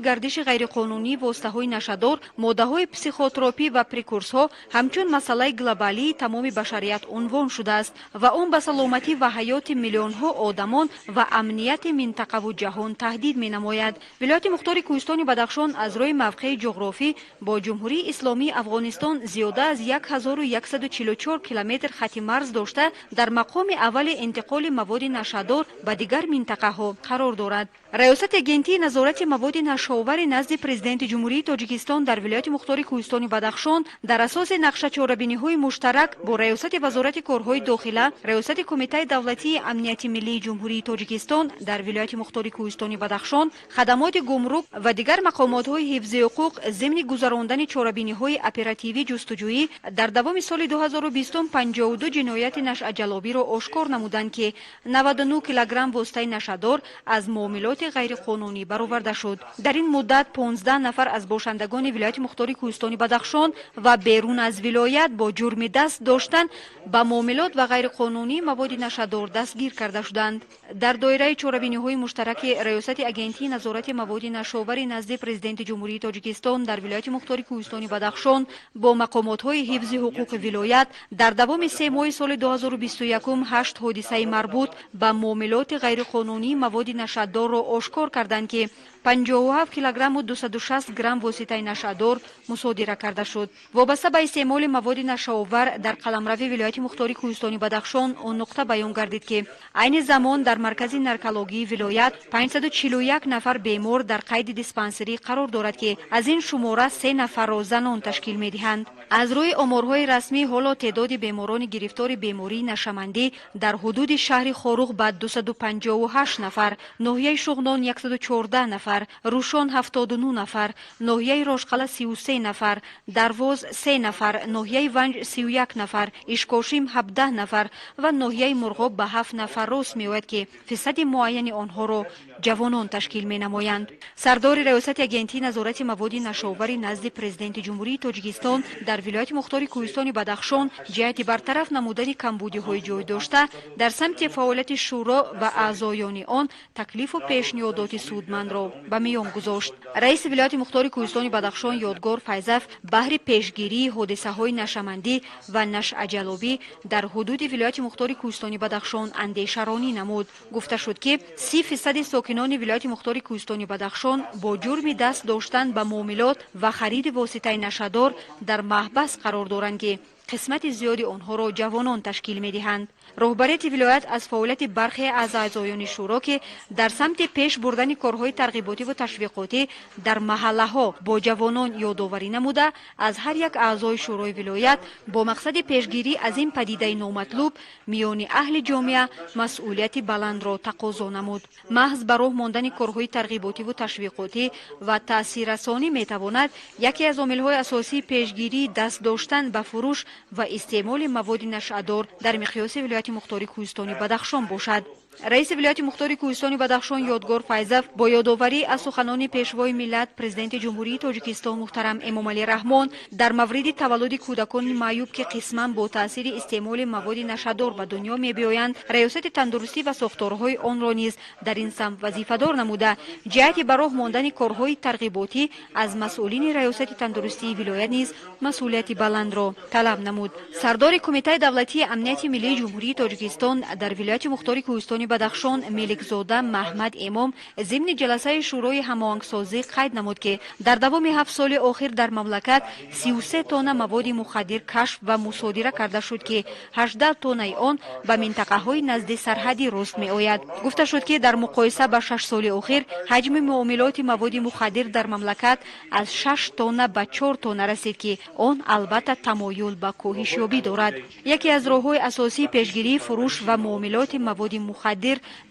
گردش غیرقانونی واسطه‌های نشادور، ماده‌های پسیخوتروپی و پریکورس‌ها همچون مسئله گلوبالی تمام بشریت عنوان شده است و اون به سلامتی و حیات میلیون‌ها آدمان و امنیت منطقه و جهان تهدید می‌نماید. ولایت مختار کوهستان بدخشان از روی موقع جغرافی با جمهوری اسلامی افغانستان زیاده از 1144 کیلومتر خط مرز داشته در مقام اول انتقال مواد نشادور به دیگر منطقه‌ها قرار دارد. ریاست اگنتی نظارت مواد نشاور نزد پرزیدنت جمهوری تاجیکستان در ولایت مختار کوهستان بدخشان در اساس نقشه چاره‌بینی‌های مشترک با ریاست وزارت کارهای داخله، ریاست کمیته دولتی امنیت ملی جمهوری تاجیکستان در ولایت مختار کوهستان بدخشان، خدمات گمرک و دیگر مقامات‌های حفظ حقوق ضمن گذراندن چاره‌بینی‌های اپراتیوی جستجویی در دوام سال 2020 52 جنایت نشأه جلابی را آشکار نمودند که 99 کیلوگرم واسطه نشادور از معاملات غیر قانونی برآورده شد. در این مدت 15 نفر از باشندگان ولایت مختار کوهستان بدخشان و بیرون از ولایت با جرم دست داشتن به معاملات و غیر قانونی مواد نشادور دستگیر کرده شدند. در دایره چاره‌بینی‌های مشترک ریاست اگنتی نظارت مواد نشاور نزد پرزیدنت جمهوری تاجیکستان در ولایت مختار کوهستان بدخشان با مقامات‌های حفظ حقوق ولایت در دوام 3 ماه سال 2021 8 حادثه مربوط به معاملات غیر قانونی مواد نشادور را آشکار کردند که 57 کیلوگرم و 260 گرم واسطه نشادور مصادره کرده شد. وابسته به استعمال مواد نشاور در قلمرو ولایت مختار کوهستان بدخشان اون نقطه بیان گردید که عین زمان در مرکز نرکولوژی ولایت 541 نفر بیمار در قید دیسپنسری قرار دارد که از این شماره 3 نفر را زنان تشکیل می‌دهند. از روی آمارهای رسمی حالا تعداد بیماران گرفتار بیماری نشمندی در حدود شهر خاروق به 258 نفر، ناحیه شوغنون 114 نفر، روشن 79 نفر، ناحیه راشقله 33 نفر، دروز 3 نفر، ناحیه ونج 31 نفر، اشکاشیم 17 نفر و ناحیه مرغوب به 7 نفر راست می‌آید که فیصد معین آنها را جوانان تشکیل می‌نمایند. سردار ریاست اگنتی نظارت مواد نشاور نزد پرزیدنت جمهوری تاجیکستان در ولایت مختار کوهستان بدخشان جهت برطرف نمودن کمبودی‌های جای داشته در سمت فعالیت شورا و اعضایان آن تکلیف و پیشنهادات سودمند را به میان گذاشت. رئیس ولایت مختار کوهستان بدخشان یادگار فیضف بهر پیشگیری حادثه‌های نشمندی و نشأه جلابی در حدود ولایت مختار کوهستان بدخشان اندیشه‌رانی نمود. گفته شد که 30% ساکنان ولایت مختار کوهستان بدخشان با جرم دست داشتن به معاملات و خرید واسطه نشادور در محبس قرار دارند که قسمت زیادی آنها را جوانان تشکیل می‌دهند. رهبریت ولایت از فعالیت برخی از اعضایان شورا که در سمت پیش بردن کارهای ترغیباتی و تشویقاتی در محله‌ها با جوانان یادآوری نموده از هر یک اعضای شورای ولایت با مقصد پیشگیری از این پدیده نامطلوب میان اهل جامعه مسئولیت بلند را تقاضا نمود. محض به راه ماندن کارهای ترغیباتی و تشویقاتی و تاثیررسانی میتواند یکی از عامل‌های اساسی پیشگیری دست داشتن به فروش و استعمال مواد نشادور در مقیاس ولایت مختار کوهستان بدخشان باشد. رئیس ولایت مختار کوهستان بدخشان یادگار فیضف با یادآوری از سخنان پیشوای ملت پرزیدنت جمهوری تاجیکستان محترم امامعلی رحمان در مورد تولد کودکان معیوب که قسما با تاثیر استعمال مواد نشادور به دنیا می‌آیند، ریاست تندرستی و ساختارهای آن را نیز در این سمت وظیفه‌دار نموده جهت به راه ماندن کارهای ترغیباتی از مسئولین ریاست تندرستی ولایت نیز مسئولیت بلند را طلب نمود. سردار کمیته دولتی امنیت ملی جمهوری تاجیکستان در ولایت مختار کوهستان بدخشان ملکزاده محمد امام ضمن جلسه شورای هماهنگسازی قید نمود که در دوام 7 سال اخیر در مملکت 33 تن مواد مخدر کشف و مصادره کرده شد که 18 تن آن به منطقه‌های نزد سرحدی راست می‌آید. گفته شد که در مقایسه با 6 سال اخیر حجم معاملات مواد مخدر در مملکت از 6 تن به 4 تن رسید که آن البته تمایل به کاهش یابی دارد. یکی از راه‌های اساسی پیشگیری فروش و معاملات مواد مخدر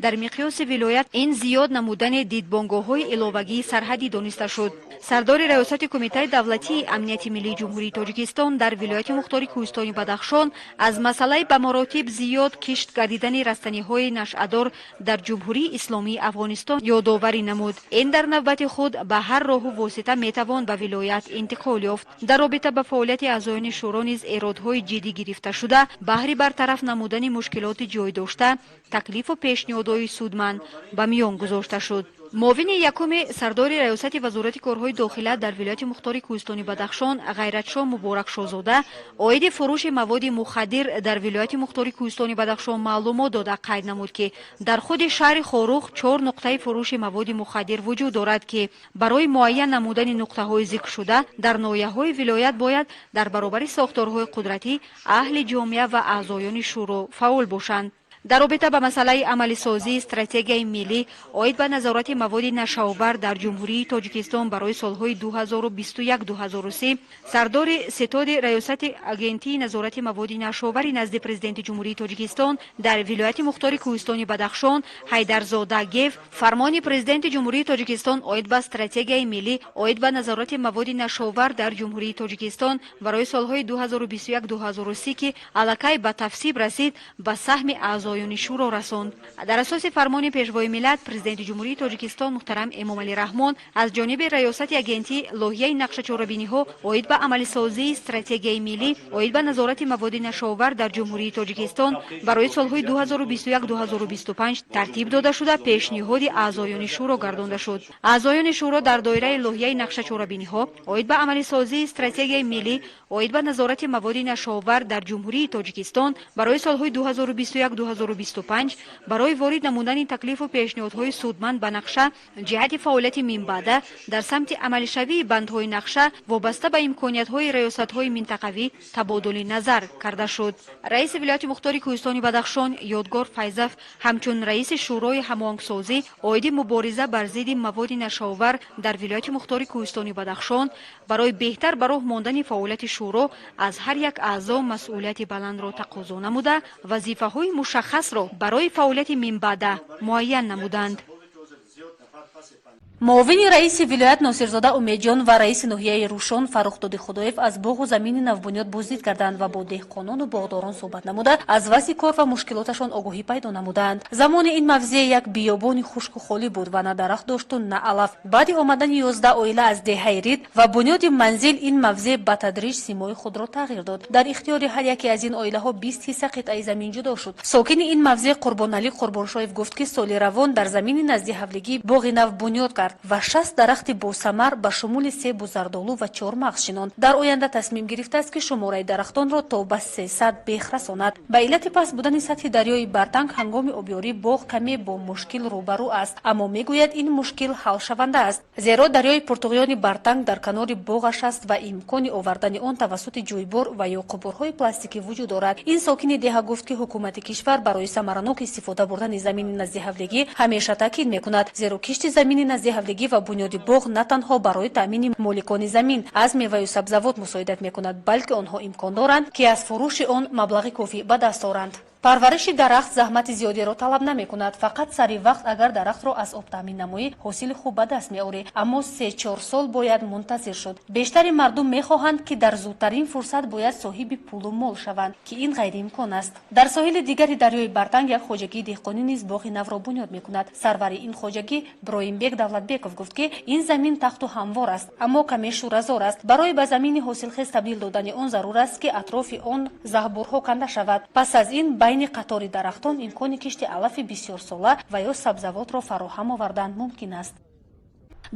در مقیاس ولایت این زیاد نمودن دیدبانگاه‌های علاوگی سرحدی دانسته شد. سردار ریاست کمیته دولتی امنیت ملی جمهوری تاجیکستان در ولایت مختار کوهستان بدخشان از مسئله به مراتب زیاد کشت گردیدن رستنی‌های نشادور در جمهوری اسلامی افغانستان یادآوری نمود. این در نوبت خود به هر راه و واسطه میتوان به ولایت انتقال یافت. در رابطه با فعالیت اعضایان شورا نیز ایرادهای جدی گرفته شده بهر برطرف نمودن مشکلات جای داشته تکلیف و پیشنهادهای سودمند به میان گذاشته شد. معاون یکم سردار ریاست وزارت کارهای داخله در ولایت مختار کوهستانی بدخشان غیرتشاه مبارک شاهزاده عاید فروش مواد مخدر در ولایت مختار کوهستانی بدخشان معلومات داده قید نمود که در خود شهر خاروغ 4 نقطه فروش مواد مخدر وجود دارد که برای معین نمودن نقطه های ذکر شده در ناحیه‌های ولایت باید در برابر ساختارهای قدرتی اهل جامعه و اعضایان شورا فعال باشند. در رابطه به مسئله عملی سازی استراتژی ملی عاید به نظارت مواد نشابور در جمهوری تاجیکستان برای سالهای 2021-2023 سردار ستاد ریاست اگنتی نظارت مواد نشابور نزد پرزیدنت جمهوری تاجیکستان در ولایت مختار کوهستانی بدخشان حیدرزاده گیف فرمان پرزیدنت جمهوری تاجیکستان عاید به استراتژی ملی عاید به نظارت مواد نشابور در جمهوری تاجیکستان برای سالهای 2021-2023 که الکی به تصویب رسید به سهم اعضایان شورا رساند. در اساس فرمان پیشوای ملت پرزیدنت جمهوری تاجیکستان محترم امام علی رحمان از جانب ریاست اگنتی لایحه نقشه چهاربینی ها عاید به عمل سازی استراتژی ملی عاید به نظارت مواد نشابور در جمهوری تاجیکستان برای سالهای 2021-2025 ترتیب داده شده پیشنهاد اعضایان شورا گردانده شد. اعضایان شورا در دایره لایحه نقشه چهاربینی ها عاید به عمل سازی استراتژی ملی عاید به نظارت مواد نشابور در جمهوری تاجیکستان برای سالهای 2021-2025 برای وارد نمودن تکلیف و پیشنهادهای سودمند به نقشه جهت فعالیت منبعده در سمت عمل شوی بندهای نقشه وابسته به امکانیت‌های ریاست‌های منطقوی تبادل نظر کرده شد. رئیس ولایت مختار کوهستانی بدخشان یادگار فیضف همچون رئیس شورای هماهنگسازی عاید مبارزه بر ضد مواد نشابور در ولایت مختار کوهستانی بدخشان برای بهتر به راه ماندن فعالیت شورا از هر یک اعضا مسئولیت بلند را تقاضا نموده وظیفه‌های مشخص را برای فعالیت منبعده معین نمودند. معاون رئیس ولایت ناصرزاده امیدجان و رئیس ناحیه روشن فرخداد خدایف از باغ و زمین نوبنیاد بازدید کردند و با دهقانان و باغداران صحبت نموده از وضع کار و مشکلاتشان آگاهی پیدا نمودند. زمان این موضع یک بیابان خشک و خالی بود و نه درخت داشت و نه علف. بعد آمدن 11 عائله از دهه رید و بنیاد منزل این موضع به تدریج سیمای خود را تغییر داد. در اختیار هر یکی از این عائله ها 20% قطعه زمین جدا شد. ساکن این موضع قربان علی قربانشاهیف گفت که سال روان در زمین نزد حفلگی باغ نو بنیاد کرد و 60 درخت بوثمر به شمول سیب و زردآلو و 4 مغز شناند. در آینده تصمیم گرفته است که شماره درختان را تا به 300 بیخ رساند. به علت پس بودن سطح دریای برتنگ هنگام آبیاری باغ کمی با مشکل روبرو است، اما میگوید این مشکل حل شونده است، زیرا دریای پرتغیان برتنگ در کنار باغش است و امکان آوردن آن توسط جویبار و یا قبرهای پلاستیکی وجود دارد. این ساکن دهه گفت که حکومت کشور برای ثمرناک استفاده بردن زمین نزد حفلگی همیشه تاکید میکند، زیرا کشت زمین نزد حفلگی و بنیاد باغ نه تنها برای تامین مالکان زمین از میوه و سبزیجات مساعدت میکند، بلکه آنها امکان دارند که از فروش آن مبلغ کافی به دست آورند. پرورش درخت زحمت زیادی را طلب نمی کند، فقط سری وقت اگر درخت را از آب تامین نمایی حاصل خوب به دست می آوری، اما 3-4 سال باید منتظر شد. بیشتر مردم می خواهند که در زودترین فرصت باید صاحب پول و مال شوند که این غیر امکان است. در ساحل دیگری دریای برتنگ یک خواجگی دهقانی نیز باغ نو را بنیاد می کند. سرور این خواجگی ابراهیمبک دولتبکов گفت که این زمین تخت و هموار است، اما کمی شوره‌زار است. برای به زمین حاصلخیز تبدیل دادن آن ضرور است که اطراف آن زهبورها کنده شود. پس از این بین قطار درختان امکان کشت علف بسیار ساله و یا سبزیجات را فراهم آوردن ممکن است.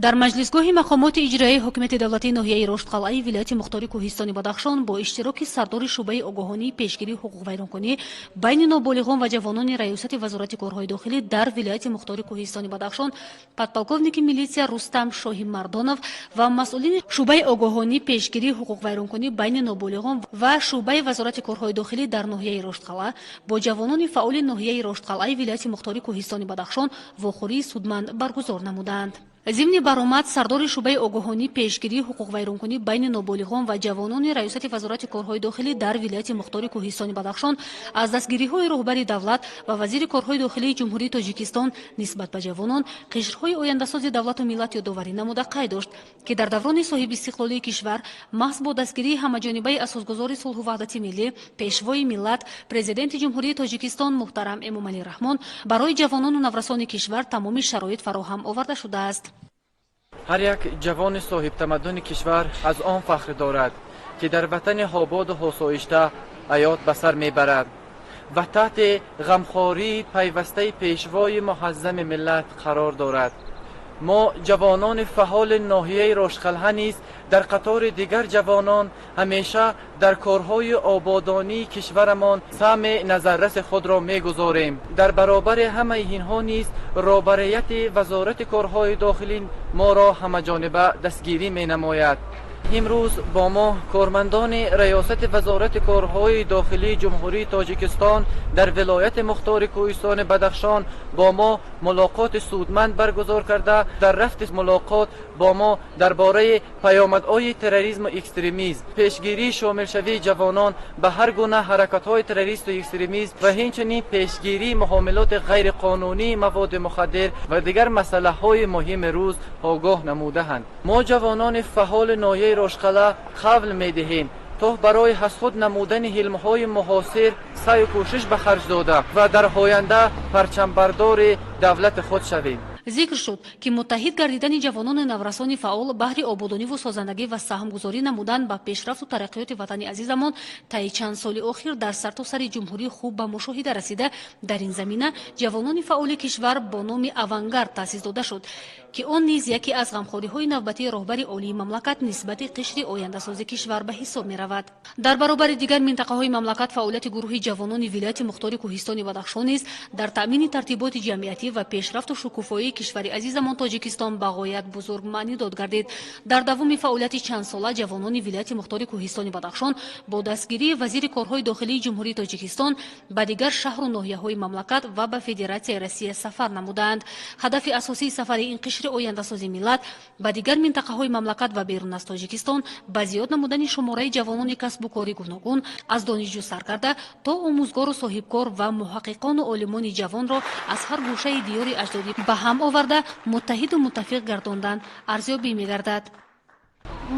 در مجلسگاه مقامات اجرایی حکومت دولتی ناحیه رشتقلعه ولایت مختار کوهستانی بدخشان با اشتراک سردار شعبه آگاهانی پیشگیری حقوق ویرانکنی بین نابالغان و جوانان ریاست وزارت کارهای داخلی در ولایت مختار کوهستانی بدخشان پادپولковник میلیسیا رستم شاهی مردانов و مسئولین شعبه آگاهانی پیشگیری حقوق ویرانکنی بین نابالغان و شعبه وزارت کارهای داخلی در ناحیه رشتقلعه با جوانان فعال ناحیه رشتقلعه ولایت مختار کوهستانی بدخشان واخوری سودمند برگزار نمودند. ضمن برآمد سردار شعبه آگاهانی پیشگیری حقوق ویرانکنی بین نابالغان و جوانان ریاست وزارت کارهای داخلی در ولایت مختار کوهستانی بدخشان از دستگیری‌های رهبر دولت و وزیر کارهای داخلی جمهوری تاجیکستان نسبت به جوانان قشرهای آینده‌ساز دولت و ملت یادآوری نموده قید داشت که در دوران صاحب استقلالی کشور محض با دستگیری همه‌جانبه اساسگذار صلح و وحدت ملی پیشوای ملت پرزیدنت جمهوری تاجیکستان محترم امام علی رحمان برای جوانان و نورسان کشور تمام شرایط فراهم آورده شده است. هر یک جوان صاحب تمدن کشور از آن فخر دارد که در وطن آباد و آسایشته حیات به سر میبرد و تحت غمخواری پیوسته پیشوای معظم ملت قرار دارد. ما جوانان فعال ناحیه رشتقلعه نیز در قطار دیگر جوانان همیشه در کارهای آبادانی کشورمان سهم نظررس خود را می‌گذاریم. در برابر همه اینها نیز رهبریت وزارت کارهای داخلی ما را همه‌جانبه دستگیری می‌نماید. امروز با ما کارمندان ریاست وزارت کارهای داخلی جمهوری تاجیکستان در ولایت مختار کوهستان بدخشان با ما ملاقات سودمند برگزار کرده در رفت ملاقات با ما درباره پیامدهای تروریسم و اکستریمیسم، پیشگیری شامل شوی جوانان به هر گونه حرکت‌های تروریست و اکستریمیسم و همچنین پیشگیری معاملات غیر قانونی مواد مخدر و دیگر مسائل مهم روز آگاه نموده‌اند. ما جوانان فعال ناحیه رشتقلعه قول می‌دهیم تا برای از خود نمودن حلم‌های محاصر سعی و کوشش به خرج داده و در آینده پرچمبردار دولت خود شویم. зикр шуд ки муттаҳид гардидани ҷавонони наврасони фаъол баҳри ободониву созандагӣ ва саҳмгузорӣ намудан ба пешрафту тараққиёти ватани азизамон таи чанд соли охир дар сартосари ҷумҳурӣ хуб ба мушоҳида расида. Дар ин замина ҷавонони фаъоли кишвар бо номи авангард таъсис дода шуд ки он низ яке аз ғамхориҳои навбатии роҳбари олии мамлакат нисбати қишри ояндасози кишвар ба ҳисоб меравад. дар баробари дигар минтақаҳои мамлакат фаъолияти гурӯҳи ҷавонони вилояти мухтори кӯҳистони бадахшон низ дар таъмини тартиботи ҷамъиятӣ ва пешрафту шукуфоии кишвари азизамон тоҷикистон ба ғоят бузург маънӣ дод гардид. дар давоми фаъолияти чандсола ҷавонони вилояти мухтори кӯҳистони бадахшон бо дастгирии вазири корҳои дохилии ҷумҳурии тоҷикистон ба дигар шаҳру ноҳияҳои мамлакат ва ба федератсияи Россия сафар намуданд. ҳадафи асосии сафари ин қишри ояндасози миллат ба дигар минтақаҳои мамлакат ва берун аз тоҷикистон ба зиёд намудани шумораи ҷавонони касбу кори гуногун аз донишҷӯ сар карда то омӯзгору соҳибкор ва муҳаққиқону олимони ҷавонро аз ҳар гӯшаи диёри аҷдодӣ ба ҳам оварда муттаҳиду муттафиқ гардондан арзёбӣ мегардад.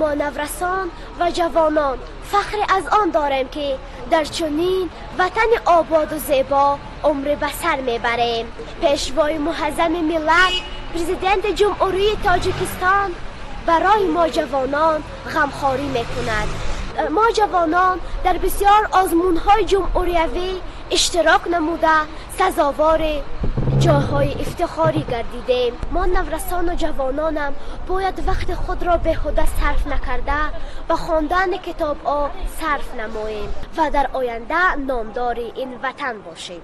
ما نورسان و جوانان فخر از آن داریم که در چنین وطن آباد و زیبا عمر به سر میبریم. پیشوای معظم ملت پرزیدنت جمهوری تاجیکستان برای ما جوانان غمخواری میکند. ما جوانان در بسیار آزمون‌های جمهوریوی اشتراک نموده سزاوار جاهای افتخاری گردیدیم. ما نورسان و جوانانم باید وقت خود را بیهوده صرف نکرده به خواندن کتاب‌ها صرف نماییم و در آینده نامدار این وطن باشیم.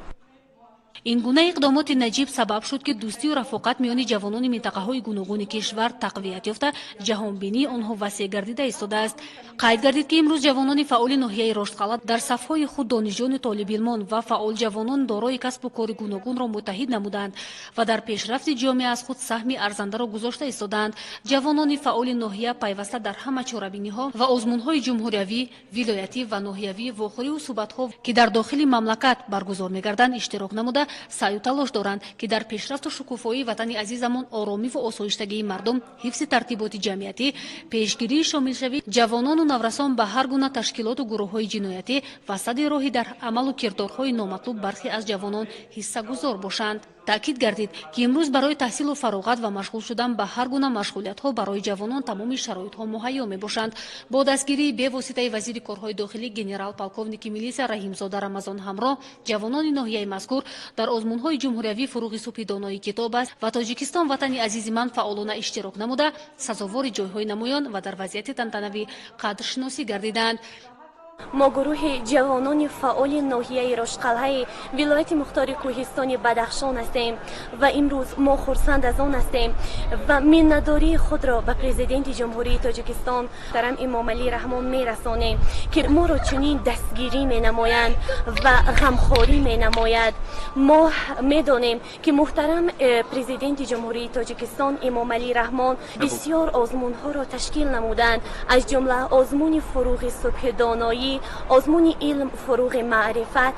ин гуна иқдомоти наҷиб сабаб шуд ки дӯстию рафоқат миёни ҷавонони минтақаҳои гуногуни кишвар тақвият ёфта ҷаҳонбинии онҳо васеъ гардида истодааст. қайд гардид ки имрӯз ҷавонони фаъоли ноҳияи роштқалъа дар сафҳои худ донишҷӯёни толибилмон ва фаъолҷавонон дорои касбу кори гуногунро муттаҳид намуданд ва дар пешрафти ҷомеа аз худ саҳми арзандаро гузошта истодаанд. ҷавонони фаъоли ноҳия пайваста дар ҳама чорабиниҳо ва озмунҳои ҷумҳуриявӣ, вилоятӣ ва ноҳиявӣ вохӯриву суҳбатҳо ки дар дохили мамлакат баргузор мегарданд иштирок намуда саъю талош доранд ки дар пешрафту шукуфоии ватани азизамон оромиву осоиштагии мардум, ҳифзи тартиботи ҷамъиятӣ, пешгирии шомилшавии ҷавонону наврасон ба ҳар гуна ташкилоту гурӯҳҳои ҷиноятӣ ва садди роҳи дар амалу кирдорҳои номатлуб бархе аз ҷавонон ҳиссагузор бошанд. таъкид гардид ки имрӯз барои таҳсилу фароғат ва машғул шудан ба ҳар гуна машғулиятҳо барои ҷавонон тамоми шароитҳо муҳайё мебошанд. бо дастгирии бевоситаи вазири корҳои дохилӣ генерал полковники милисия раҳимзода рамазон ҳамроҳ ҷавонони ноҳияи мазкур дар озмунҳои ҷумҳуриявӣ фуруғи субҳи донои китоб аст ва тоҷикистон ватани азизи ман фаъолона иштирок намуда сазовори ҷойҳои намоён ва дар вазъияти тантанавӣ қадршиносӣ гардиданд. ما گروه جوانان فعال ناحیه رشتقلعه ولایت مختار کوهستان بدخشان هستیم و امروز ما خرسند از آن هستیم و منتداری خود را به پرزیدنت جمهوری تاجیکستان محترم امام علی رحمان میرسانیم که ما را چنین دستگیری می نمایند و غمخواری می نماید. ما میدانیم که محترم پرزیدنت جمهوری تاجیکستان امام علی رحمان بسیار آزمون ها را تشکیل نمودند، از جمله آزمون فروغ صبح دانایی، آزمون علم، فروغ معرفت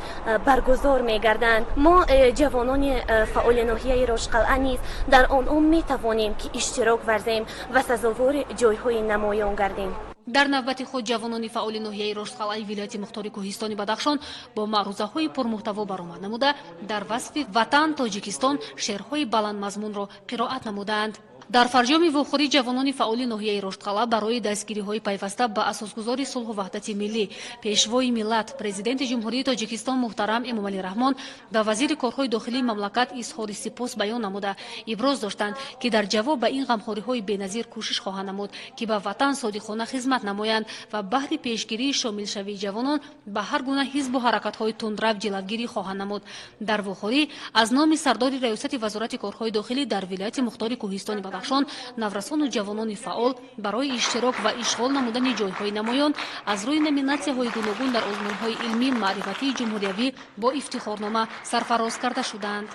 برگزار می‌گردند. ما جوانان فعال ناحیه رشتقلعه نیز در آن می‌توانیم که اشتراک ورزیم و سزاوار جای‌های نمایان گردیم. дар навбати худ ҷавонони фаъоли ноҳияи роштқалъаи вилояти мухтори кӯҳистони бадахшон бо маърузаҳои пурмуҳтаво баромад намуда дар васфи ватан тоҷикистон шеърҳои баландмазмунро қироат намуданд. дар фарҷоми вохӯрӣ ҷавонони фаъоли ноҳияи РОШТКАЛА барои дастгириҳои пайваста ба асосгузори сулҳу ваҳдати миллӣ, пешвои миллат, президенти ҷумҳурии Тоҷикистон муҳтарам Эмомалӣ Раҳмон ба вазири корҳои дохилии мамлакат изҳори сипос баён намуда иброз доштанд, ки дар ҷавоб ба ин ғамхориҳои беназир кӯшиш хоҳанд намуд, ки ба ватан содиқона хизмат намоянд ва баҳри пешгирии шомилшавии ҷавонон ба ҳар гуна ҳизбу ҳаракатҳои тундрав ҷилавгирӣ хоҳанд намуд. Дар вохӯрӣ аз номи сардори раёсати вазорати корҳои дохилӣ дар вилояти мухтори Кӯҳистони Бадахшон наврасону ҷавонони фаъол барои иштирок ва ишғол намудани ҷойҳои намоён аз рӯи номинатсияҳои гуногун дар озмунҳои илмӣ маърифатии ҷумҳуриявӣ бо ифтихорнома сарфароз карда шуданд.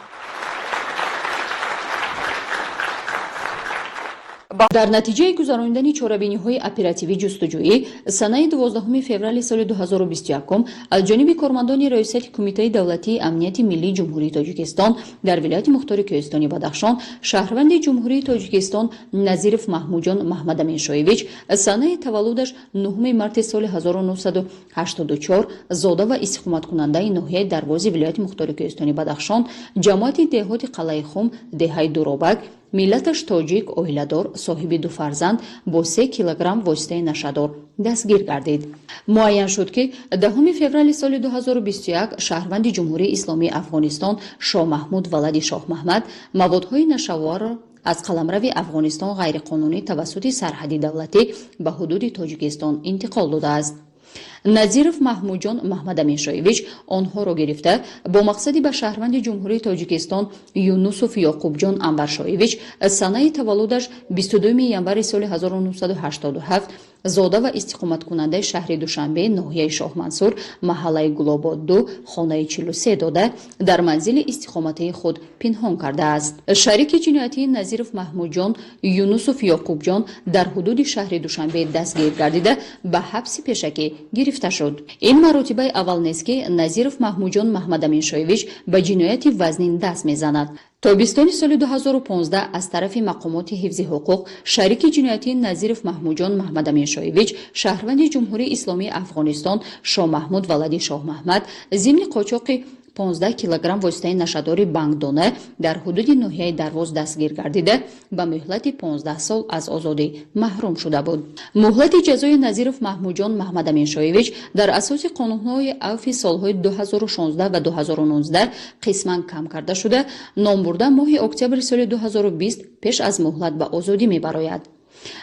дар натиҷаи гузарондани чорабиниҳои оперативӣ ҷустуҷӯӣ санаи 12 феврали соли 2021 аз ҷониби кормандони раёсати кумитаи давлатии амнияти миллии ҷумҳурии Тоҷикистон дар вилояти мухтори Кӯҳистони Бадахшон шаҳрванди ҷумҳурии Тоҷикистон Назиров Маҳмуҷон Маҳмадаминшоевич санаи таваллудаш 9 марти соли 1984 зода ва истиқоматкунандаи ноҳияи Дарвози вилояти мухтори Кӯҳистони Бадахшон ҷамоати деҳоти Қалаи Хум деҳаи Дуробак миллаташ тоҷик оиладор соҳиби 2 фарзанд бо 3 килограмм воситаи нашадор дастгир гардид. муайян шуд ки 10 феврали соли 2021 шаҳрванди ҷумҳурии исломии Афғонистон Шоҳ Маҳмуд валади Шоҳ Маҳмад маводҳои нашаварро аз қаламрави Афғонистон ғайриқонунӣ тавассути сарҳади давлатӣ ба ҳудуди Тоҷикистон интиқол додааст. Назиров Маҳмуҷон Маҳмадаминшоевич онҳоро гирифта бо мақсади ба шаҳрванди ҷумҳурии Тоҷикистон Юнусов Ёқубҷон Анваршоевич санаи таваллудаш 22 январи соли 1987 зода ва истиқоматкунандаи шаҳри Душанбе ноҳияи Шоҳмансур маҳаллаи Гулобод 2 хонаи 43 дода дар манзили истиқоматии худ пинҳон кардааст. шарики ҷиноятии Назиров Маҳмуҷон Юнусов Ёқубҷон дар ҳудуди шаҳри Душанбе дастгир гардида ба ҳабси пешакӣ гирифта шуд. ин маротибаи аввал нест ки Назиров Маҳмуҷон Маҳмадаминшоевич ба ҷинояти вазнин даст мезанад. тобистони соли 2015 аз тарафи мақомоти ҳифзи ҳуқуқ шарики ҷиноятии Назиров Маҳмуҷон Маҳмадаминшоевич шаҳрванди ҷумҳурии исломии Афғонистон Шоҳ Маҳмуд валади Шоҳ Маҳмад зимни қочоқи 15 килограмм воситаи нашадори бангдона дар ҳудуди ноҳияи Дарвоз дастгир гардида ба муҳлати 15 сол аз озодӣ маҳрум шуда буд. муҳлати ҷазои Назиров Маҳмуҷон Маҳмадаминшоевич дар асоси қонунҳои авфи солҳои 2016 ва 2019 қисман кам карда шуда ном бурда моҳи октябри соли 2020 пеш аз муҳлат ба озодӣ мебарояд.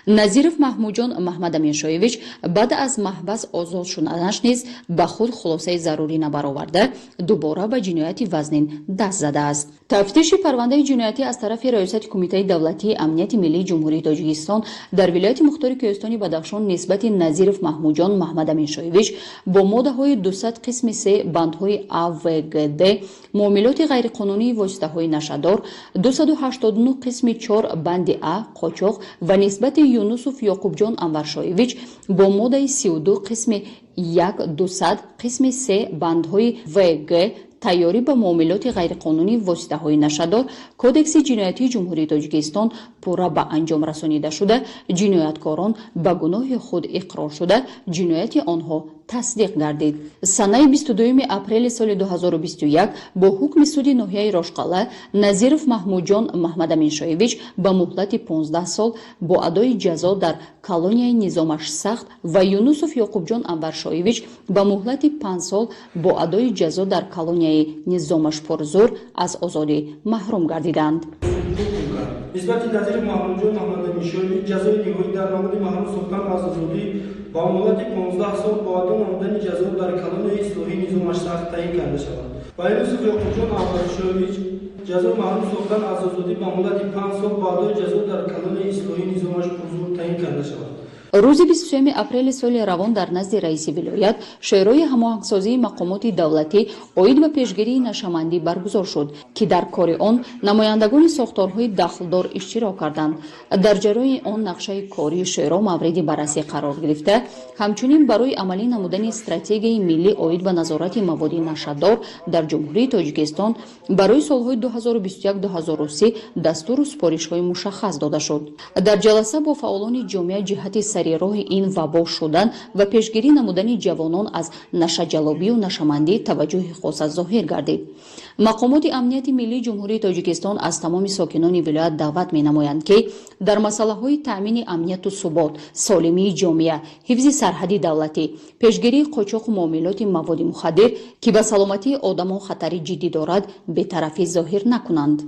Назиров Маҳмуҷон Маҳмадаминшоевич баъд аз маҳбас озод шуданаш низ ба худ хулосаи зарурӣ набароварда дубора ба ҷинояти вазнин даст задааст. тафтиши парвандаи ҷиноятӣ аз тарафи раёсати кумитаи давлатии амнияти миллии ҷумҳурии Тоҷикистон дар вилояти мухтори Кӯҳистони Бадахшон нисбати Назиров Маҳмуҷон Маҳмадаминшоевич бо моддаҳои 200 қисми 3 бандҳои А, В, Г, Д муомилоти ғайриқонунии воситаҳои нашадор 289 қисми 4 банди А қочоқ ва нисбати Юнусов Ёқубҷон Анваршоевич бо моддаи 32 қисми 1 200 қисми 3 бандҳои В, Г тайёрӣ ба муомилоти ғайриқонунии воситаҳои нашадор кодекси ҷиноятии ҷумҳурии Тоҷикистон пурра ба анҷом расонида шуда ҷинояткорон ба гуноҳи худ иқрор шуда ҷинояти онҳо тасдиқ гардид. санаи 22 апрели соли 2021 бо ҳукми суди ноҳияи РОШТКАЛА Назиров Маҳмуҷон Маҳмадаминшоевич ба муҳлати 15 сол бо адои ҷазо дар колонияи низомаш сахт ва Юнусов Ёқубҷон Анваршоевич ба муҳлати 5 сол бо адои ҷазо дар колонияи низомаш пурзур аз озодӣ маҳрум гардиданд. нисбати Назиров Маҳмуҷон Маҳмадаминшоевич ҷазои ниҳоӣ дар намуди маҳрум сохтан аз озодӣ ба муҳлати 15 сол бо адо намудани ҷазо дар колонияи ислоҳии низомаш сахт таъин карда шавад. ва Юнусов Ёқубҷон Анваршоевич ҷазои маҳрум сохтан аз озодӣ ба муҳлати 5 сол бо адои ҷазо дар колонияи ислоҳии низомаш пурзур таъин карда шавад. рӯзи 23 апрели соли равон дар назди раиси вилоят шӯрои ҳамоҳангсозии мақомоти давлатӣ оид ба пешгирии нашамандӣ баргузор шуд ки дар кори он намояндагони сохторҳои дахлдор иштирок карданд. дар ҷарои он нақшаи кории шӯро мавриди баррасӣ қарор гирифта ҳамчунин барои амалӣ намудани стратегияи миллӣ оид ба назорати маводи нашадор дар ҷумҳурии Тоҷикистон барои солҳои 2021-2030 дастуру супоришҳои мушаххас дода шуд. дар ҷаласа бо фаъолони ҷомеа ҷиҳати сари роҳи ин вабо шудан ва пешгирӣ намудани ҷавонон аз нашаҷалобию нашамандӣ таваҷҷӯҳи хоса зоҳир гардид. мақомоти амнияти миллии ҷумҳурии тоҷикистон аз тамоми сокинони вилоят даъват менамоянд ки дар масъалаҳои таъмини амнiyatu субот, солимии ҷомеа, ҳифзи сарҳади давлатӣ, пешгирии қочоқу муомилоти маводи мухаддир ки ба саломатии одамон хатари ҷиддӣ дорад, бетарафӣ зоҳир накунанд.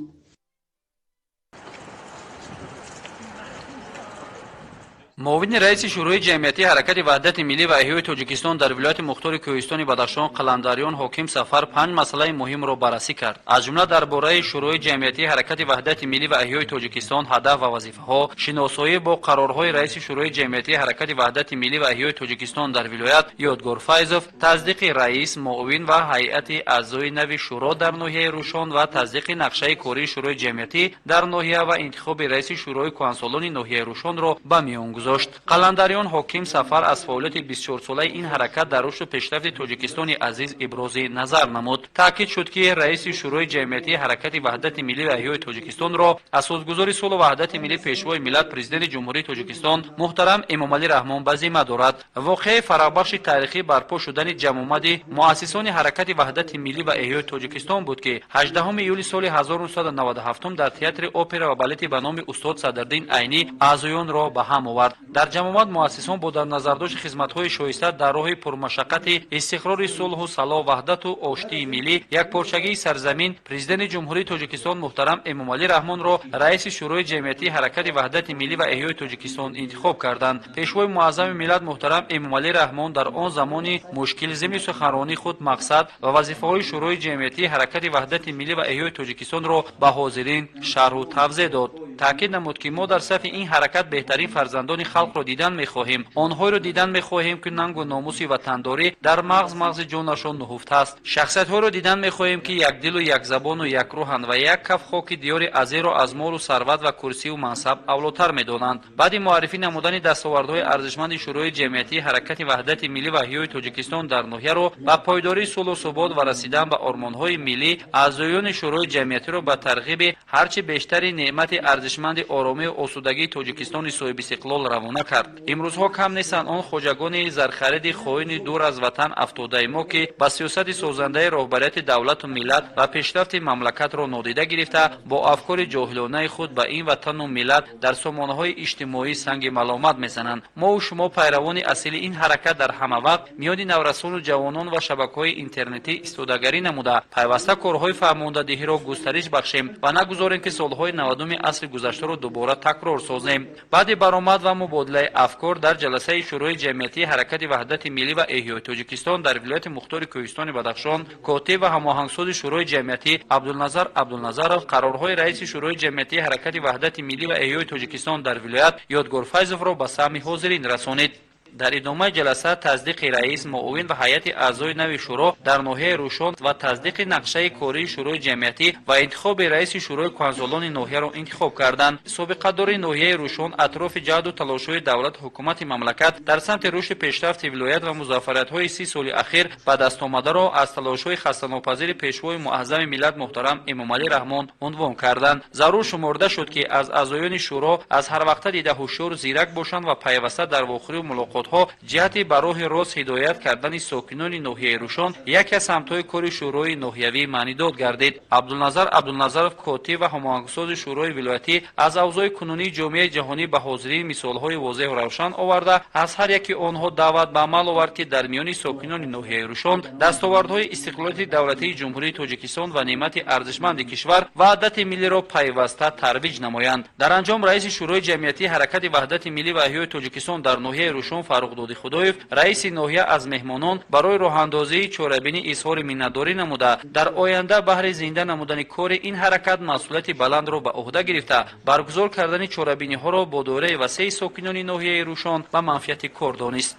معاون رئیس شورای جمعیتی حرکت وحدت ملی و احیای تاجیکستان در ولایت مختار کوهستان بدخشان قلمداریان حاکم سفر 5 مسئله مهم را بررسی کرد. از جمله درباره شورای جمعیتی حرکت وحدت ملی و احیای تاجیکستان هدف و وظیفه‌ها، شناسایی با قرارهای رئیس شورای جمعیتی حرکت وحدت ملی و احیای تاجیکستان در ولایت یادگار فیضوف، تصدیق رئیس، معاون و هیئت اعضای نو شورا در ناحیه روشن و تصدیق نقشه کاری شورای جمعیتی در ناحیه و انتخاب رئیس شورای کنسولان ناحیه روشن را به میان گذاشت. قلمداریان حاکم سفر از فعالیت 24 ساله این حرکت در رشد و پیشرفت تاجیکستان عزیز ابراز نظر نمود. تاکید شد که رئیس شورای جمعیتی حرکت وحدت ملی و احیای تاجیکستان را اساسگذار صلح و وحدت ملی پیشوای ملت پرزیدنت جمهوری تاجیکستان محترم امامعلی رحمان به ذمه دارد. واقعه فرابخش تاریخی برپا شدن جمعآمد مؤسسان حرکت وحدت ملی و احیای تاجیکستان بود که 18 ایول سال 1997 در تئاتر اپرا و بالت به نام استاد صدرالدین عینی اعضایان را به هم آورد. در جمعآمد مؤسسان با در نظر داشت خدمت‌های شایسته در راه پرمشقت استقرار صلح و صلاح وحدت و آشتی ملی یک پارچگی سرزمین پرزیدنت جمهوری تاجیکستان محترم امامعلی رحمان را رئیس شورای جمعیتی حرکت وحدت ملی و احیای تاجیکستان انتخاب کردند. پیشوای معظم ملت محترم امامعلی رحمان در آن زمان مشکل ضمن سخنرانی خود مقصد و وظیفه‌های شورای جمعیتی حرکت وحدت ملی و احیای تاجیکستان را به حاضرین شرح و توضیح داد. تاکید نمود که ما در صف این حرکت بهترین فرزندان خلق را دیدن می‌خواهیم. آنها را دیدن می‌خواهیم که ننگ و ناموس وطنداری در مغز جانشان نهفته است. شخصیت‌ها را دیدن می‌خواهیم که یک دل و یک زبان و یک روحند و یک کف خاک دیار عزیز را از مال و ثروت و کرسی و منصب اولاتر می‌دانند. بعد معرفی نمودن دستاوردهای ارزشمند شورای جمعیتی حرکت وحدت ملی و احیای تاجیکستان در ناحیه را با پایداری صلح و ثبات و رسیدن به آرمان‌های ملی، اعضایان شورای جمعیتی را به ترغیب هرچه بیشتر نعمت ارزشمند آرامی و آسودگی تاجیکستان صاحب استقلال روانه کرد. امروزها کم نیستند آن خواجگان زرخرید خائن دور از وطن افتاده ما که با سیاست سازنده رهبریت دولت و ملت و پیشرفت مملکت را نادیده گرفته با افکار جاهلانه خود به این وطن و ملت در سامانه‌های اجتماعی سنگ ملامت میزنند. ما و شما پیروان اصیل این حرکت در همه وقت میان نورسان و جوانان و شبکه‌های اینترنتی استودگری نموده پیوسته کارهای فرماندهی را گسترش بخشیم و نگذاریم که سالهای 90 عصر گذشته را دوباره تکرار سازیم. بعد برآمد و مبادله افکار در جلسه شورای جمعیتی حرکت وحدت ملی و احیای تاجیکستان در ولایت مختار کوهستان بدخشان، کاتب و هماهنگساز شورای جمعیتی عبدالنظر قرارهای رئیس شورای جمعیتی حرکت وحدت ملی و احیای تاجیکستان در ولایت یادگار فیضوف را به سهم حاضرین رسانید. در ادامه جلسه تصدیق رئیس، معاون و هیئت اعضای نو شورا در ناحیه روشن و تصدیق نقشه کاری شورای جمعیتی و انتخاب رئیس شورای کنسولان ناحیه را انتخاب کردند. سابقه دار ناحیه روشن اطراف جهد و تلاش‌های دولت حکومت مملکت در سمت رشد پیشرفت ولایت و موفقیت‌های 30 سال اخیر به دست آمده را از تلاش‌های خسته‌ناپذیر پیشوای معظم ملت محترم امامعلی رحمان عنوان کردند. ضرور شمرده شد که از اعضایان شورا از هر وقت دیده هوشیار و زیرک باشند و پیوسته در واخری و ملاقات جهت به راه راست هدایت کردن ساکنان ناحیه روشن یکی از سمت‌های کار شورای ناحیوی معنی داد گردید. عبدالنظر کاتب و هماهنگساز شورای ولایتی از اوضاع کنونی جامعه جهانی به حاضرین مثال‌های واضح و روشن آورده از هر یکی آنها دعوت به عمل آورد که در میان ساکنان ناحیه روشن دستاوردهای استقلالیت دولتی جمهوری تاجیکستان و نعمت ارزشمند کشور وحدت ملی را پیوسته ترویج نمایند. در انجام رئیس شورای جمعیتی حرکت وحدت ملی و احیای تاجیکستان در ناحیه روشن دادی خدایف رئیس ناحیه از مهمانان برای راه اندازی چاره‌بینی اظهار منتداری نموده در آینده بهر زنده نمودن کار این حرکت مسئولیت بلند را به عهده گرفته برگزار کردن چاره‌بینی ها را با دوره وسیع ساکنان ناحیه روشن و منفعت کار دانست.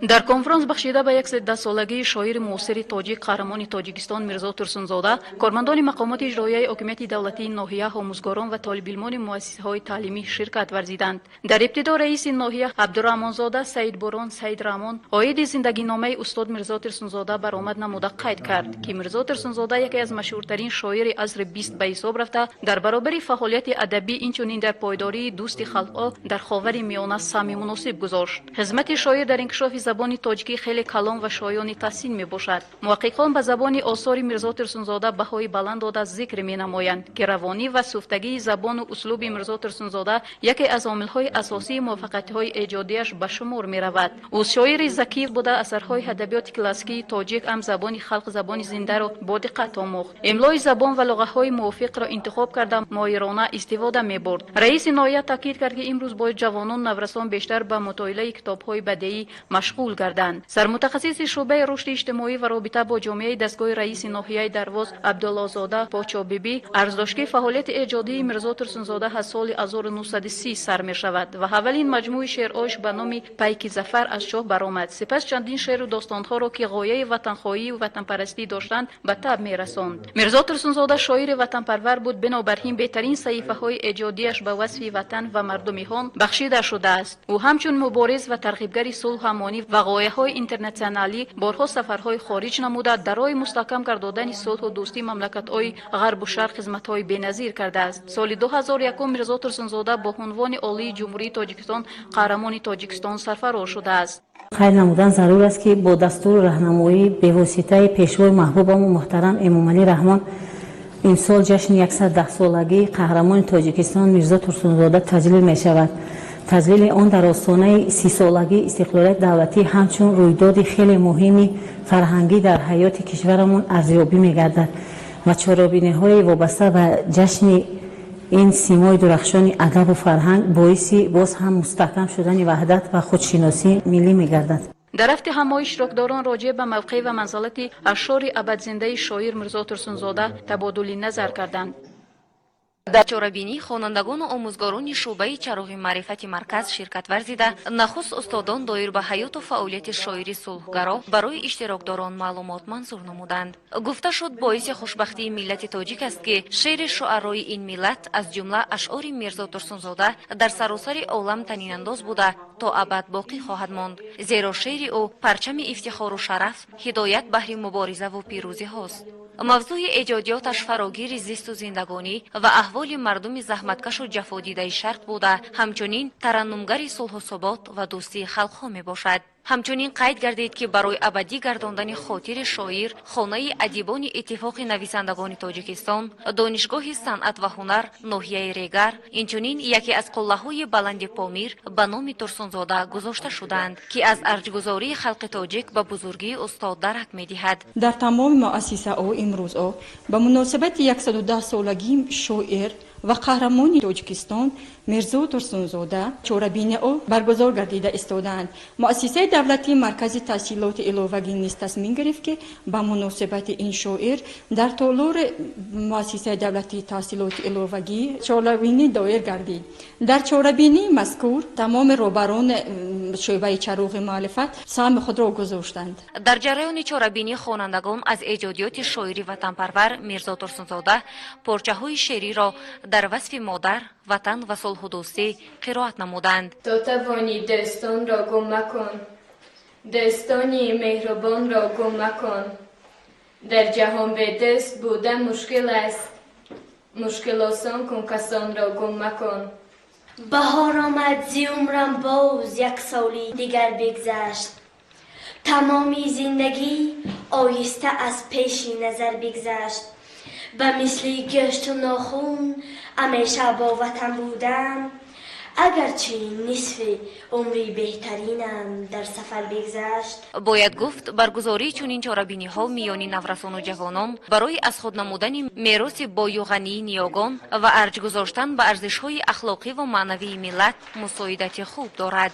در کنفرانس بخشیده به 110 سالگی شاعر معاصر تاجیک قهرمان تاجیکستان میرزا ترسونزاده، کارمندان مقامات اجرایی حاکمیت دولتی ناحیه، آموزگاران و طالب علمان مؤسسه‌های تعلیمی شرکت ورزیدند. در ابتدا رئیس ناحیه عبدالرحمنزاده سید بوران سید رحمان عاید زندگی نامه استاد میرزا ترسونزاده برآمد نموده قید کرد که میرزا ترسونزاده یکی از مشهورترین شاعر عصر 20 به حساب رفته، در برابر فعالیت ادبی اینچنین در پایداری دوست خلق‌ها در خاور میانه سهم مناسب گذاشت. خدمت شاعر در انکشاف زبان تاجیکی خیلی کلان و شایان تحسین می باشد. محققان به زبان آثار میرزا ترسونزاده بهای بلند داده ذکر می نمایند که روانی و سوفتگی زبان و اسلوب میرزا ترسونزاده یکی از عامل‌های اساسی موفقیت‌های ایجادیش به شمار می رود. او شاعر ذکی بوده، اثرهای ادبیات کلاسیکی تاجیک هم زبان خلق زبان زنده را با دقت آموخت. املای زبان و لغت‌های موافق را انتخاب کرده ماهرانه استفاده می برد. رئیس ناحیه تاکید کرد که امروز باید جوانان نورسان بیشتر به مطالعه کتاب‌های بدیعی مشغول گردند. سرمتخصص شعبه رشد اجتماعی و رابطه با جامعه دستگاه رئیس ناحیه دروز عبدالله زاده پاچابیبی عرض داشت که فعالیت ایجادی میرزا ترسونزاده از سال 1930 سر می شود و اولین مجموعه شعرهایش به نام پیک ظفر از چاه برآمد. سپس چندین شعر و داستانها را که غایه وطنخواهی و وطن پرستی داشتند به تب می رساند. میرزا ترسونزاده شاعر وطن پرور بود، بنابراین بهترین صحیفه های ایجادیش به وصف وطن و مردمیان بخشیده شده است. او همچون مبارز و ترغیبگر صلح امانی و غایه‌های اینترنشنالی بارها سفرهای خارج نموده در راه مستحکم گرداندن صلح و دوستی مملکت‌های غرب و شرق خدمت‌های بی‌نظیر کرده است. سال 2001 میرزا ترسونزاده با عنوان عالی جمهوری تاجیکستان قهرمان تاجیکستان سرفراز شده است. خیر نمودن ضرور است که با دستور راهنمایی به واسطه پیشوای محبوبم و محترم امامعلی رحمان امسال جشن 110 سالگی قهرمان تاجیکستان میرزا ترسونزاده تجلیل می شود. تجلیل آن در آستانه 30 سالگی استقلالیت دولتی همچون رویداد خیلی مهمی فرهنگی در حیات کشورمون ارزیابی می‌گردد و چارابینی‌های وابسته به جشن این سیمای درخشان ادب و فرهنگ باعثی باز هم مستحکم شدن وحدت و خودشناسی ملی می‌گردد. در هفته هم اشتراکداران راجع به موقع و منزلت اشعار ابدزنده شاعر میرزا ترسونزاده تبادل نظر کردند. در چاره‌بینی خوانندگان و آموزگاران شعبه چراغ معرفت مرکز شرکت ورزیده، نخست استادان دایر به حیات و فعالیت شاعری صلحگرا برای اشتراکداران معلومات منظور نمودند. گفته شد باعث خوشبختی ملت تاجیک است که شعر شاعرای این ملت از جمله اشعار میرزا ترسونزاده در سراسر عالم طنین انداز بوده تا ابد باقی خواهد ماند، زیرا شعر او پرچم افتخار و شرف، هدایت بهر مبارزه و پیروزی هاست. موضوع ایجادیاتش فراگیر زیست و زندگانی و احوال مردم زحمتکش و جفادیده شرق بوده، همچنین ترنمگر صلح و ثبات و دوستی خلقها می باشد. همچنین قید گردید که برای ابدی گرداندن خاطر شاعر، خانه ادیبان اتفاق نویسندگان تاجیکستان، دانشگاه صنعت و هنر ناحیه ریگر، اینچنین یکی از قله‌های بلند پامیر به نام ترسونزاده گذاشته شدند که از ارجگذاری خلق تاجیک به بزرگی استاد درک می‌دهد. در تمام مؤسسه او امروز او به مناسبت 110 سالگی شاعر و قهرمان تاجیکستان میرزا ترسونزاده چاره‌بینی او برگزار گردیده استادند. مؤسسه دولتی مرکز تحصیلات علاوگی نیز تصمیم گرفت که به مناسبت این شاعر در تالار مؤسسه دولتی تحصیلات علاوگی چاره‌بینی دایر گردید. در چاره‌بینی مذکور تمام رهبران شعبه چراغ معرفت سهم خود را گذاشتند. در جریان چاره‌بینی خوانندگان از ایجادیات شاعری وطن پرور میرزا ترسونزاده پارچه‌های شعری را در وصف مادر، وطن و صلح و دوستی قرائت نمودند. تا توانی دستان را گم مکن، دستانی مهربان را گم مکن. در جهان به دست بودن مشکل است، مشکل آسان کن کسان را گم مکن. بهار آمد زی عمرم باز یک سالی دیگر بگذشت. تمامی زندگی آیسته از پیش نظر بگذشت. به مثل گشت و ناخون همیشه با وطن بودم، اگرچه نصف عمری بهترینم در سفر بگذشت. باید گفت برگزاری چنین چاره‌بینی ها میان نورسان و جوانان برای از خود نمودن میراث بای و غنی نیاگان و ارج گذاشتن به ارزش های اخلاقی و معنوی ملت مساعدت خوب دارد.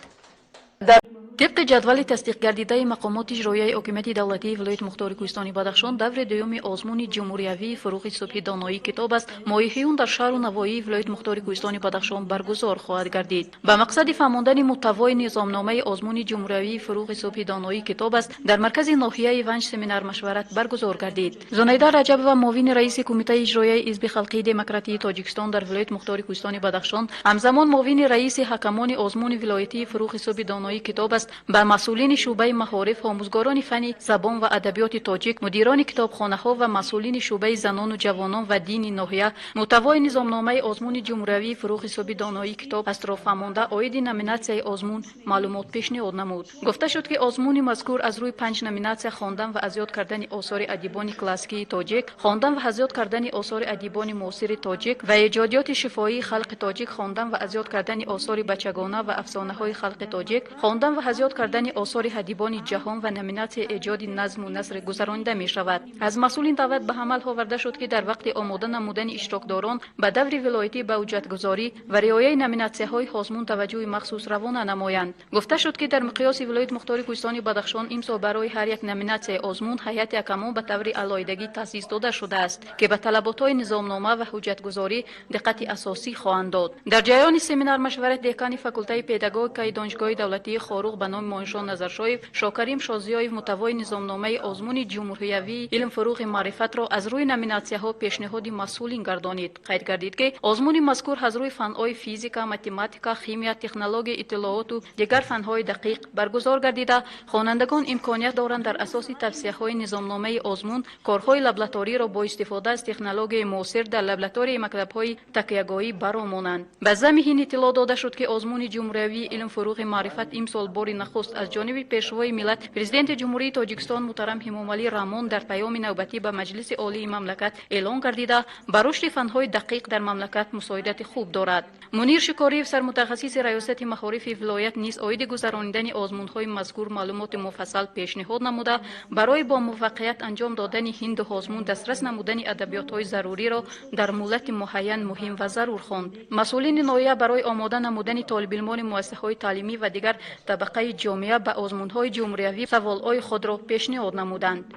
طبق جدول تصدیق گردیده مقامات اجرایی حکومت دولتی ولایت مختار کوهستان بدخشان دور دوم آزمون جمهوریوی فروغ صبح دانایی کتاب است ماهیون در شهر و نواحی ولایت مختار کوهستان بدخشان برگزار خواهد گردید. به مقصد فهماندن محتوای نظامنامه آزمون جمهوریوی فروغ صبح دانایی کتاب است در مرکز ناحیه ونج سمینار مشورت برگزار گردید. زنیده رجب و معاون رئیس کمیته اجرایی حزب خلقی دموکراتیک تاجیکستان در ولایت مختار کوهستان بدخشان همزمان معاون رئیس حکمان آزمون ولایتی فروغ صبح دانایی کتاب است به مسئولین شعبه معارف، آموزگاران فنی زبان و ادبیات تاجیک، مدیران کتابخانه‌ها و مسئولین شعبه زنان و جوانان و دین ناحیه محتوای نظامنامه آزمون جمهوریوی فروغ صبح دانایی کتاب است را فهمانده عاید نامیناسیای آزمون معلومات پیشنهاد نمود. گفته شد که آزمون مذکور از روی 5 نامیناسیا خواندن و ازیاد کردن آثار ادیبان کلاسیکی تاجیک، خواندن و ازیاد کردن آثار ادیبان معاصر تاجیک و ایجادیات شفاهی خلق تاجیک، خواندن و ازیاد کردن آثار بچگانه و افسانه‌های خلق تاجیک، خواندن و ازیاد کردن آثار ادیبان جهان و نامیناسیای ایجاد نظم و نثر گذرانده می شود. از مسئولین دعوت به عمل آورده شد که در وقت آماده نمودن اشتراکداران به دور ولایتی به حجتگذاری و رعایت نامیناسی‌های آزمون توجه مخصوص روانه نمایند. گفته شد که در مقیاس ولایت مختار کوهستان بدخشان امسال برای هر یک نامیناسیای آزمون هیئت حکمان به طور علایدگی تأسیس داده شده است که به طلبات‌های نظامنامه و حجتگذاری دقت اساسی خواهند داد. در جریان سمینار مشورت دکان فاکولته پداگوژیک دانشگاه دولتی خاروق به نام مانشان نظرشایف شاکریم شازیایف محتوای نظامنامه آزمون جمهوریوی علم فروغ معرفت را از روی نامیناسی‌ها پیشنهاد مسئولین گردانید. قید گردید که آزمون مذکور از روی فن‌های فیزیکا، متماتیکا، شیمیا، تکنولوژی اطلاعات و دیگر فن‌های دقیق برگزار گردیده خوانندگان امکانیت دارند در اساس توصیه‌های نظامنامه آزمون کارهای لابراتواری را با استفاده از تکنولوژی معاصر در لابراتوری مکتب‌های تکیه‌گاهی برآمونند. به ضمن اطلاع داده شد که آزمون جمهوریوی علم فروغ معرفت امسال بار نخست از جانب پیشوای ملت پرزیدنت جمهوری تاجیکستان محترم امامعلی رحمان در پیام نوبتی به مجلس عالی مملکت اعلان گردیده به رشد فن‌های دقیق در مملکت مساعدت خوب دارد. منیر شکاریف سرمتخصص ریاست مخارف ولایت نیز عاید گذراندن آزمون‌های مذکور معلومات مفصل پیشنهاد نموده برای با موفقیت انجام دادن این دو آزمون دسترس نمودن ادبیات‌های ضروری را در ملت معین مهم و ضرور خواند. مسئولین ناحیه برای آماده نمودن طالب علمان مؤسسه‌های تعلیمی و دیگر طبقه جامعه به آزمون‌های جمهوریوی سوال‌های خود را پیشنهاد نمودند.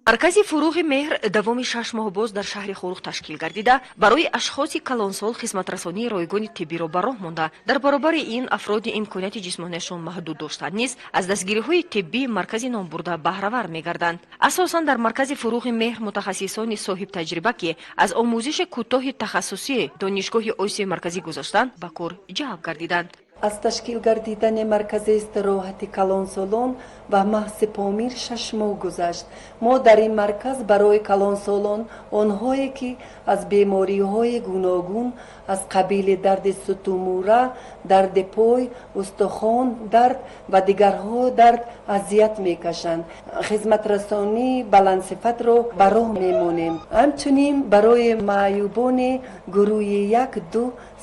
مرکز فروغ مهر دوام 6 ماه باز در شهر خروغ تشکیل گردیده برای اشخاص کلانسال خدمترسانی رایگان طبی را به راه مانده. در برابر این افراد امکانات جسمانیشان محدود داشتند نیز از دستگیری‌های طبی مرکز نام برده بهره‌ور می‌گردند. اساساً در مرکز فروغ مهر متخصصان صاحب تجربه که از آموزش کوتاه تخصصی دانشگاه آسیای مرکزی گذاشتند به کار جلب گردیدند. از تشکیل گردیدن مرکز استراحت کلانسالان و محض پامیر 6 ماه گذشت. ما در این مرکز برای کلانسالان آنهایی که از بیماری‌های گوناگون از قبیل درد ستوموره، درد پای، استخوان درد و دیگرها درد اذیت میکشند خدمت رسانی بلندصفت را به راه میمانیم. همچنین برای معیوبان گروه 1، 2،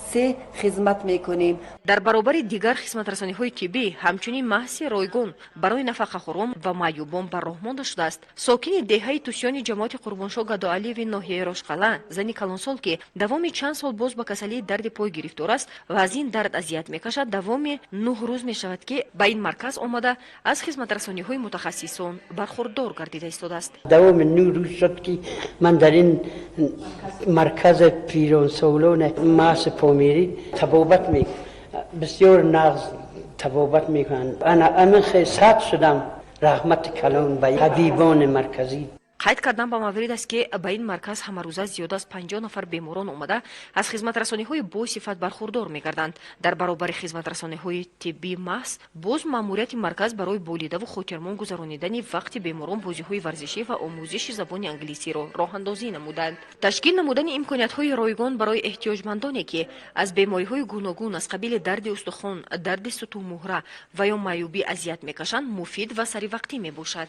3 خدمت میکنیم. در برابر دیگر خدمت رسانی های طبی همچنین محض رایگان برای نفقه خوران و معیوبان بر راه مانده شده است. ساکن دهه توسیان جماعت قربانشاه گداعلی ناحیه راشقلعه زنی کلانسال که دوام چند سال باز به کسلی درد پای گرفتار است و از این درد اذیت میکشد دوام 9 روز می شود که به این مرکز آمده از خدمت رسانی های متخصصان برخوردار گردیده ایستاده است. دوام 9 روز شد که من در این مرکز پیرانسالان محض پامیری تبابت می بسیار نغز تبابت میکنند. انا امن خیلی سعد شدم رحمت کلان به طبیبان مرکزی. قید کردن با مورد است که به این مرکز همه روزه زیاد از 50 نفر بیماران آمده از خدمت رسانی های با صفت برخوردار میگردند. در برابر خدمت رسانی های طبی محض باز ماموریت مرکز برای بولیده و خاطرمان گذرانیدن وقت بیماران بازی های ورزشی و آموزش زبان انگلیسی را راه اندازی نمودند. تشکیل نمودن امکانات های رایگان برای احتیاجمندانی که از بیماری های گوناگون از قبیل درد استخوان، درد ستومهره و یا معیوبی اذیت میکشند مفید و سری وقتی میباشد.